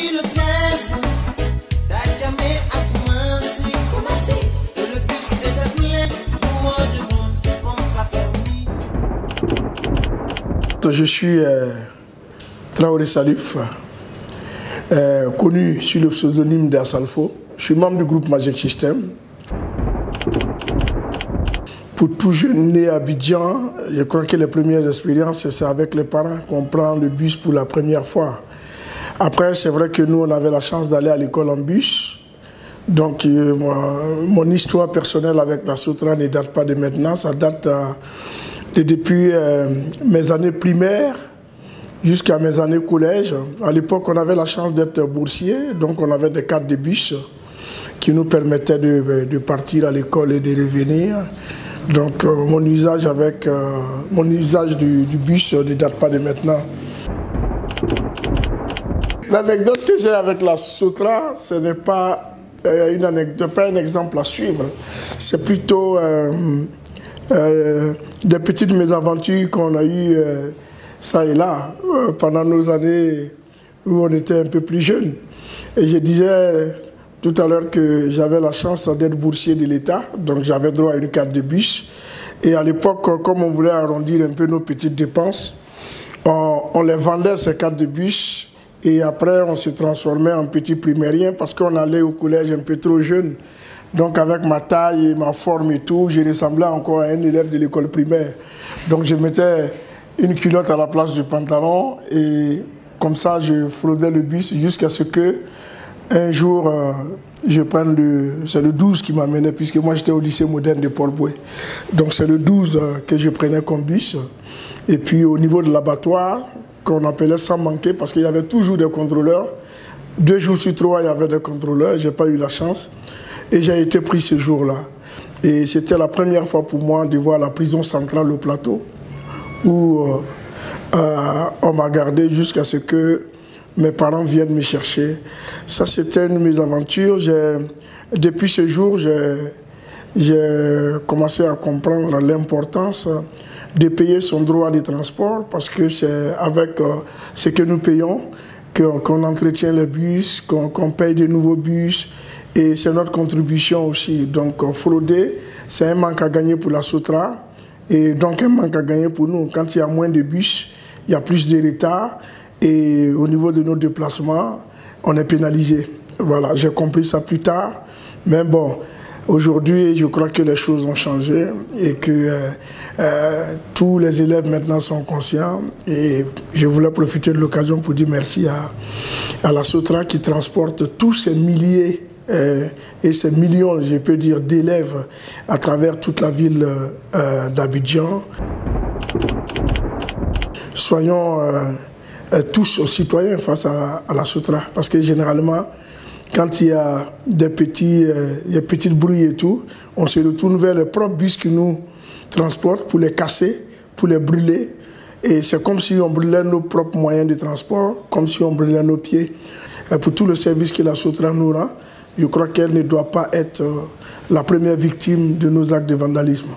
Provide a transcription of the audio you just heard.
Depuis le 13, Djamé a commencé. Et le bus était plein, moi de monde, comme pas permis. Je suis Traoré Salif, connu sous le pseudonyme d'Assalfo. Je suis membre du groupe Magic System. Pour tout jeune né à Abidjan, je crois que les premières expériences, c'est avec les parents qu'on prend le bus pour la première fois. Après, c'est vrai que nous, on avait la chance d'aller à l'école en bus. Donc, mon histoire personnelle avec la Sotra ne date pas de maintenant, ça date depuis mes années primaires jusqu'à mes années collège. À l'époque, on avait la chance d'être boursier, donc on avait des cartes de bus qui nous permettaient de partir à l'école et de revenir. Donc mon usage du bus ne date pas de maintenant. L'anecdote que j'ai avec la Sotra, ce n'est pas pas un exemple à suivre. C'est plutôt des petites mésaventures qu'on a eues ça et là pendant nos années où on était un peu plus jeunes. Et je disais tout à l'heure que j'avais la chance d'être boursier de l'État, donc j'avais droit à une carte de bus. Et à l'époque, comme on voulait arrondir un peu nos petites dépenses, on les vendait, ces cartes de bus, et après on se transformait en petits primériens parce qu'on allait au collège un peu trop jeune. Donc avec ma taille et ma forme et tout, je ressemblais encore à un élève de l'école primaire. Donc je mettais une culotte à la place du pantalon et comme ça je fraudais le bus jusqu'à ce que un jour je prenne c'est le 12 qui m'amenait puisque moi j'étais au lycée moderne de Port-Boué. Donc c'est le 12 que je prenais comme bus. Et puis au niveau de l'abattoir, qu'on appelait sans manquer parce qu'il y avait toujours des contrôleurs. 2 jours sur 3, il y avait des contrôleurs, je n'ai pas eu la chance. Et j'ai été pris ce jour-là. Et c'était la première fois pour moi de voir la prison centrale au plateau, où on m'a gardé jusqu'à ce que mes parents viennent me chercher. Ça, c'était une de mes aventures. Depuis ce jour, j'ai commencé à comprendre l'importance de payer son droit de transport parce que c'est avec ce que nous payons qu'on entretient les bus, qu'on paye de nouveaux bus et c'est notre contribution aussi. Donc frauder, c'est un manque à gagner pour la Sotra et donc un manque à gagner pour nous. Quand il y a moins de bus, il y a plus de retard et au niveau de nos déplacements, on est pénalisé. Voilà, j'ai compris ça plus tard, mais bon, aujourd'hui, je crois que les choses ont changé et que tous les élèves maintenant sont conscients. Et je voulais profiter de l'occasion pour dire merci à la Sotra qui transporte tous ces milliers et ces millions, je peux dire, d'élèves à travers toute la ville d'Abidjan. Soyons tous citoyens face à la Sotra parce que généralement, quand il y a des petites brouilles et tout, on se retourne vers les propres bus qui nous transportent pour les casser, pour les brûler. Et c'est comme si on brûlait nos propres moyens de transport, comme si on brûlait nos pieds. Et pour tout le service que la Sotra nous rend, je crois qu'elle ne doit pas être la première victime de nos actes de vandalisme.